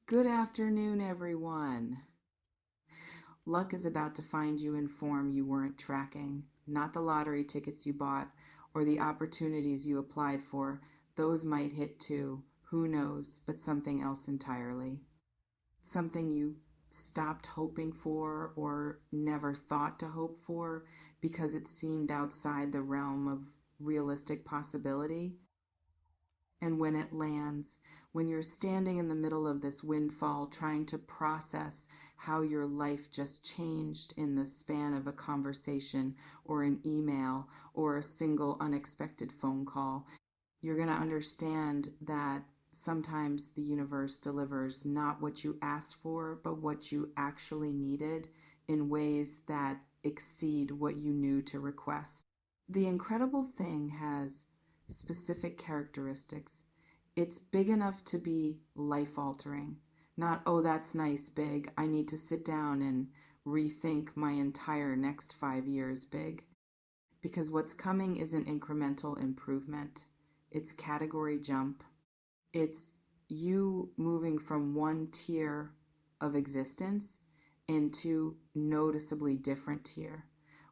Good afternoon, everyone. Luck is about to find you in form you weren't tracking. Not the lottery tickets you bought or the opportunities you applied for. Those might hit too. Who knows? But something else entirely. Something you stopped hoping for or never thought to hope for because it seemed outside the realm of realistic possibility. And when it lands, when you're standing in the middle of this windfall trying to process how your life just changed in the span of a conversation or an email or a single unexpected phone call, you're going to understand that sometimes the universe delivers not what you asked for, but what you actually needed in ways that exceed what you knew to request. The incredible thing has specific characteristics. It's big enough to be life altering, not, oh, that's nice, big. I need to sit down and rethink my entire next 5 years, big. Because what's coming isn't incremental improvement, it's category jump. It's you moving from one tier of existence into noticeably different tier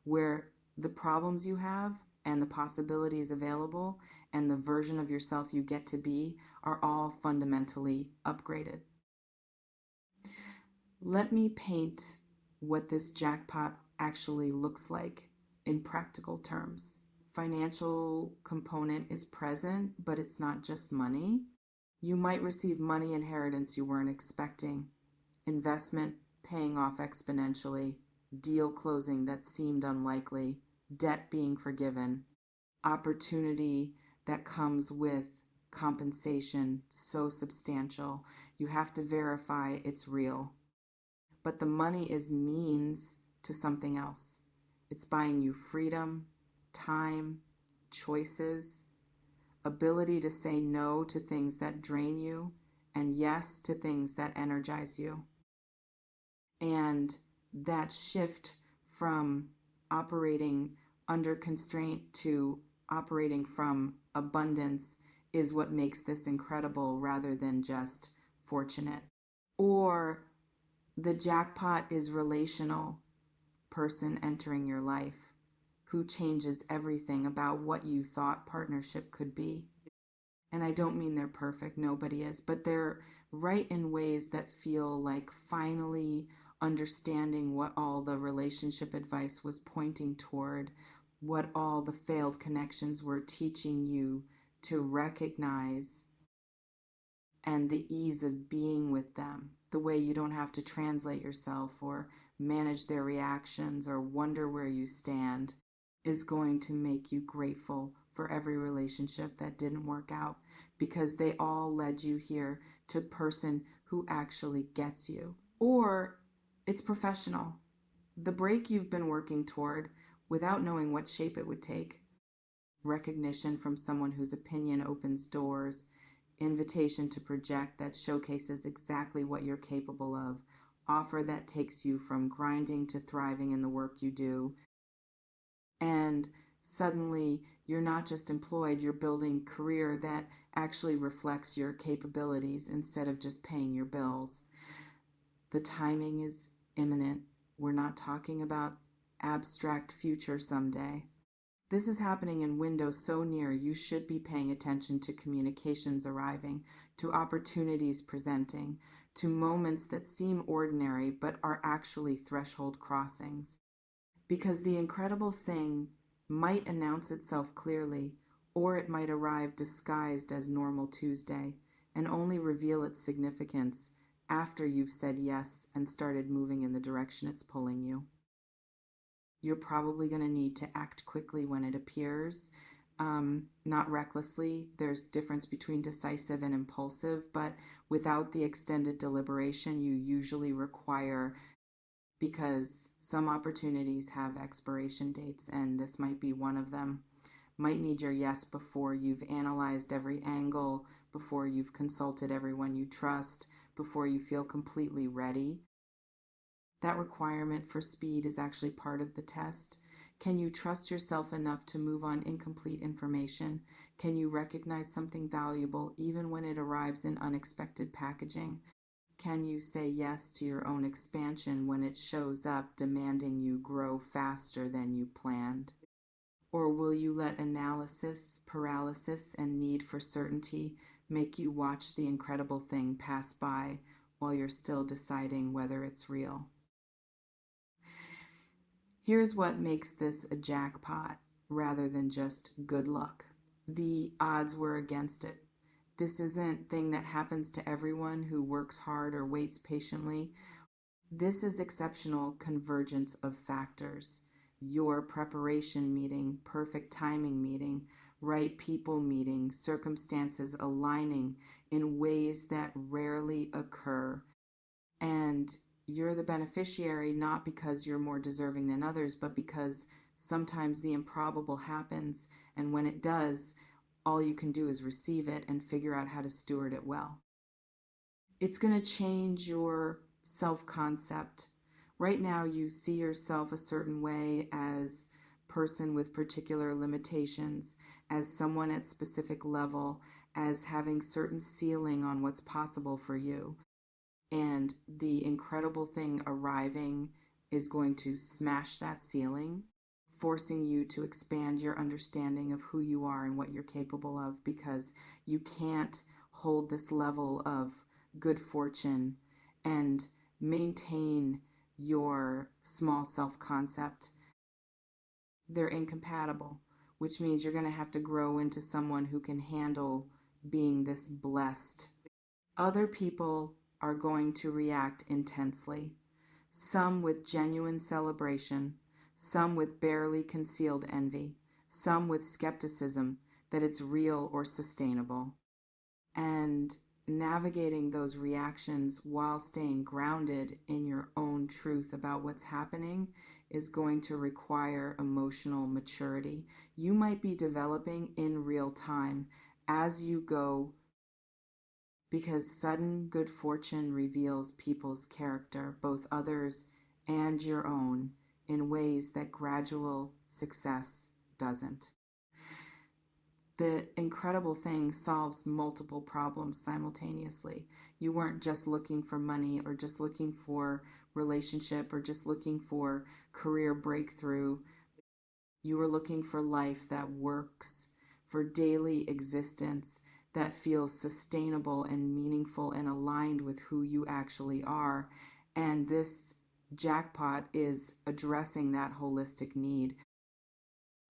where the problems you have and the possibilities available and the version of yourself you get to be are all fundamentally upgraded. Let me paint what this jackpot actually looks like in practical terms. Financial component is present, but it's not just money. You might receive money inheritance you weren't expecting, investment paying off exponentially, deal closing that seemed unlikely, debt being forgiven, opportunity that comes with compensation so substantial you have to verify it's real. But the money is means to something else. It's buying you freedom, time, choices, ability to say no to things that drain you and yes to things that energize you. And that shift from operating under constraint to operating from abundance is what makes this incredible rather than just fortunate. Or the jackpot is relational person entering your life who changes everything about what you thought partnership could be. And I don't mean they're perfect, nobody is, but they're right in ways that feel like finally understanding what all the relationship advice was pointing toward, what all the failed connections were teaching you to recognize, and the ease of being with them, the way you don't have to translate yourself or manage their reactions or wonder where you stand, is going to make you grateful for every relationship that didn't work out because they all led you here to a person who actually gets you. Or it's professional. The break you've been working toward without knowing what shape it would take. Recognition from someone whose opinion opens doors, invitation to project that showcases exactly what you're capable of, offer that takes you from grinding to thriving in the work you do. And suddenly you're not just employed, you're building a career that actually reflects your capabilities instead of just paying your bills. The timing is imminent. We're not talking about abstract future someday. This is happening in windows so near you should be paying attention to communications arriving, to opportunities presenting, to moments that seem ordinary but are actually threshold crossings. Because the incredible thing might announce itself clearly, or it might arrive disguised as normal Tuesday and only reveal its significance after you've said yes and started moving in the direction it's pulling you. You're probably going to need to act quickly when it appears, not recklessly. There's difference between decisive and impulsive, but without the extended deliberation you usually require, because some opportunities have expiration dates, and this might be one of them. Might need your yes before you've analyzed every angle, before you've consulted everyone you trust, before you feel completely ready. That requirement for speed is actually part of the test. Can you trust yourself enough to move on incomplete information? Can you recognize something valuable even when it arrives in unexpected packaging? Can you say yes to your own expansion when it shows up demanding you grow faster than you planned? Or will you let analysis, paralysis, and need for certainty make you watch the incredible thing pass by while you're still deciding whether it's real? Here's what makes this a jackpot rather than just good luck. The odds were against it. This isn't thing that happens to everyone who works hard or waits patiently. This is exceptional convergence of factors. Your preparation meeting, perfect timing meeting, right people meeting, circumstances aligning in ways that rarely occur. And you're the beneficiary not because you're more deserving than others, but because sometimes the improbable happens. And when it does, all you can do is receive it and figure out how to steward it well. It's going to change your self-concept. Right now, you see yourself a certain way as person with particular limitations, as someone at specific level, as having certain ceiling on what's possible for you. And the incredible thing arriving is going to smash that ceiling, forcing you to expand your understanding of who you are and what you're capable of, because you can't hold this level of good fortune and maintain your small self-concept. They're incompatible, which means you're going to have to grow into someone who can handle being this blessed. Other people are going to react intensely, some with genuine celebration, some with barely concealed envy, some with skepticism that it's real or sustainable. And navigating those reactions while staying grounded in your own truth about what's happening is going to require emotional maturity. You might be developing in real time as you go, because sudden good fortune reveals people's character, both others and your own, in ways that gradual success doesn't. The incredible thing solves multiple problems simultaneously. You weren't just looking for money or just looking for relationship or just looking for career breakthrough. You were looking for life that works, for daily existence that feels sustainable and meaningful and aligned with who you actually are. And this jackpot is addressing that holistic need,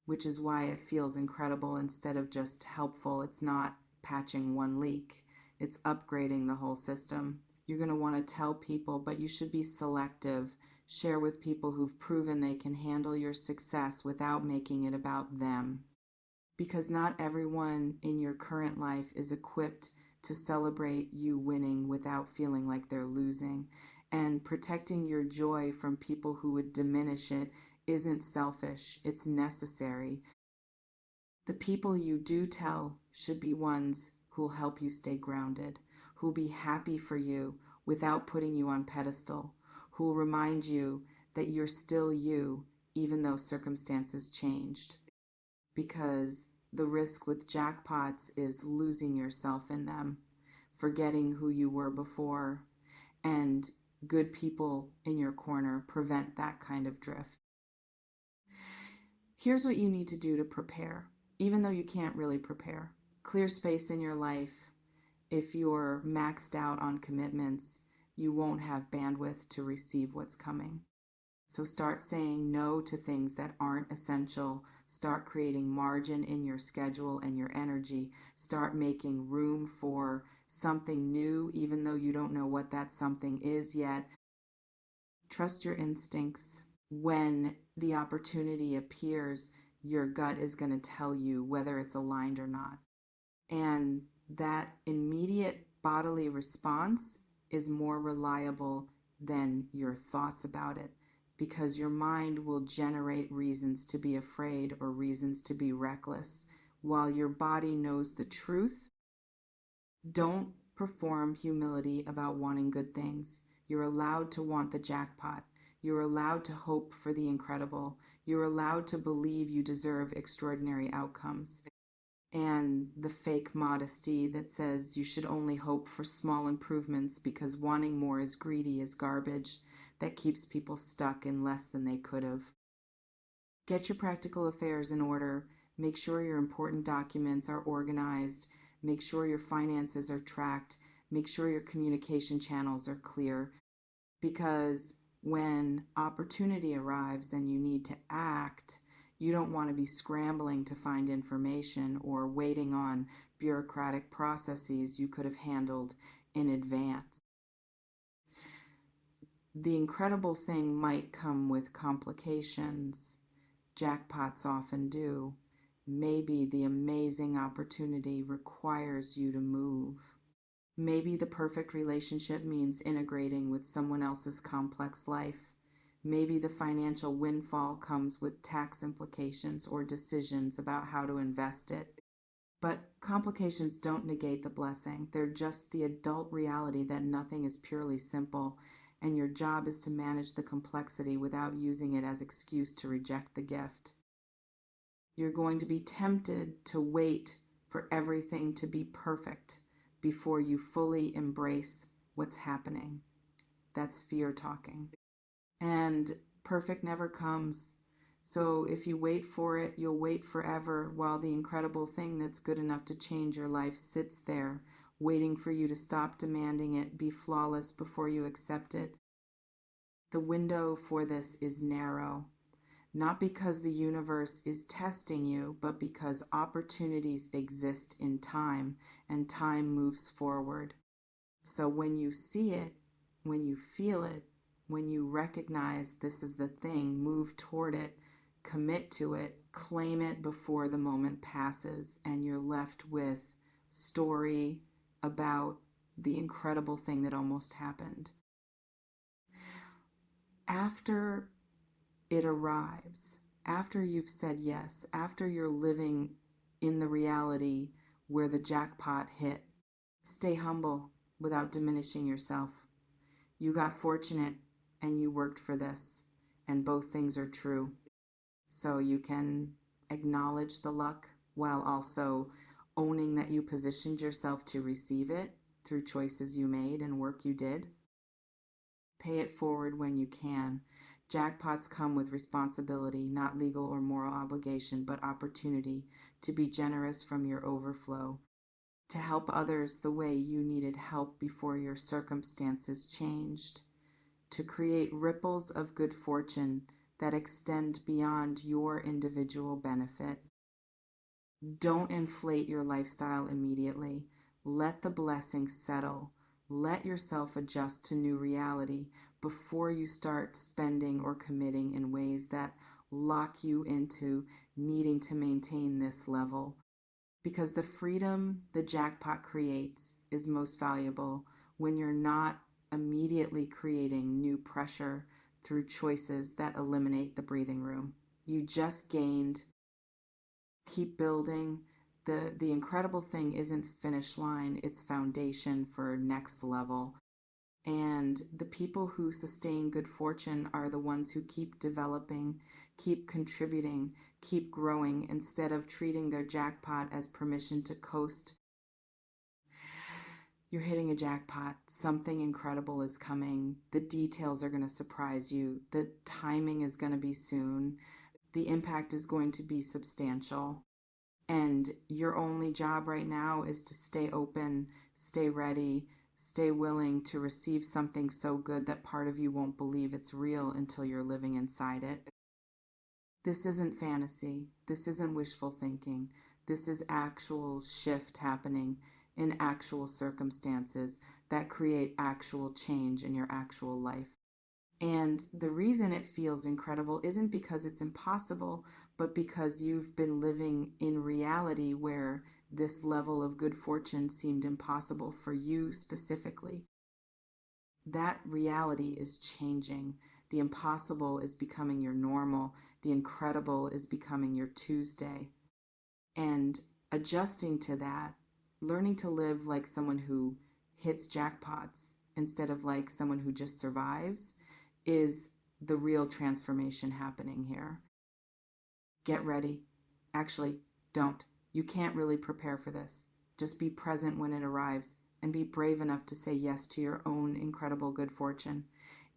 which is why it feels incredible instead of just helpful. It's not patching one leak, it's upgrading the whole system. You're going to want to tell people, but you should be selective. Share with people who've proven they can handle your success without making it about them. Because not everyone in your current life is equipped to celebrate you winning without feeling like they're losing. And protecting your joy from people who would diminish it isn't selfish, it's necessary. The people you do tell should be ones who'll help you stay grounded, who'll be happy for you without putting you on pedestal, who'll remind you that you're still you even though circumstances changed. Because the risk with jackpots is losing yourself in them, forgetting who you were before, and good people in your corner prevent that kind of drift. Here's what you need to do to prepare, even though you can't really prepare. Clear space in your life. If you're maxed out on commitments, you won't have bandwidth to receive what's coming. So start saying no to things that aren't essential. Start creating margin in your schedule and your energy. Start making room for something new, even though you don't know what that something is yet. Trust your instincts. When the opportunity appears, your gut is going to tell you whether it's aligned or not. And that immediate bodily response is more reliable than your thoughts about it, because your mind will generate reasons to be afraid or reasons to be reckless. While your body knows the truth, don't perform humility about wanting good things. You're allowed to want the jackpot. You're allowed to hope for the incredible. You're allowed to believe you deserve extraordinary outcomes. and the fake modesty that says you should only hope for small improvements because wanting more is greedy is garbage that keeps people stuck in less than they could have. Get your practical affairs in order. Make sure your important documents are organized. Make sure your finances are tracked. Make sure your communication channels are clear. Because when opportunity arrives and you need to act, you don't want to be scrambling to find information or waiting on bureaucratic processes you could have handled in advance. The incredible thing might come with complications. Jackpots often do. Maybe the amazing opportunity requires you to move. Maybe the perfect relationship means integrating with someone else's complex life. Maybe the financial windfall comes with tax implications or decisions about how to invest it. But complications don't negate the blessing. They're just the adult reality that nothing is purely simple, and your job is to manage the complexity without using it as excuse to reject the gift. You're going to be tempted to wait for everything to be perfect before you fully embrace what's happening. That's fear talking. And perfect never comes. So if you wait for it, you'll wait forever while the incredible thing that's good enough to change your life sits there, waiting for you to stop demanding it be flawless before you accept it. The window for this is narrow, not because the universe is testing you, but because opportunities exist in time and time moves forward. So when you see it, when you feel it, when you recognize this is the thing, move toward it, commit to it, claim it before the moment passes, and you're left with story about the incredible thing that almost happened. After it arrives, after you've said yes, after you're living in the reality where the jackpot hit, stay humble without diminishing yourself. You got fortunate and you worked for this, and both things are true. So you can acknowledge the luck while also owning that you positioned yourself to receive it through choices you made and work you did. Pay it forward when you can. Jackpots come with responsibility, not legal or moral obligation, but opportunity to be generous from your overflow, to help others the way you needed help before your circumstances changed, to create ripples of good fortune that extend beyond your individual benefit. Don't inflate your lifestyle immediately. Let the blessing settle. Let yourself adjust to new reality before you start spending or committing in ways that lock you into needing to maintain this level. Because the freedom the jackpot creates is most valuable when you're not immediately creating new pressure through choices that eliminate the breathing room. You just gained. Keep building. The incredible thing isn't finish line, it's foundation for next level. And the people who sustain good fortune are the ones who keep developing, keep contributing, keep growing instead of treating their jackpot as permission to coast. You're hitting a jackpot. Something incredible is coming. The details are going to surprise you. The timing is going to be soon. The impact is going to be substantial. And your only job right now is to stay open, stay ready, stay willing to receive something so good that part of you won't believe it's real until you're living inside it. This isn't fantasy. This isn't wishful thinking. This is actual shift happening in actual circumstances that create actual change in your actual life. And the reason it feels incredible isn't because it's impossible, but because you've been living in reality where this level of good fortune seemed impossible for you specifically. That reality is changing. The impossible is becoming your normal. The incredible is becoming your Tuesday. And adjusting to that, learning to live like someone who hits jackpots instead of like someone who just survives is the real transformation happening here. Get ready. Actually, don't. You can't really prepare for this. Just be present when it arrives and be brave enough to say yes to your own incredible good fortune.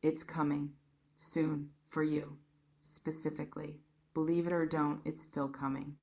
It's coming soon for you, specifically. Believe it or don't, it's still coming.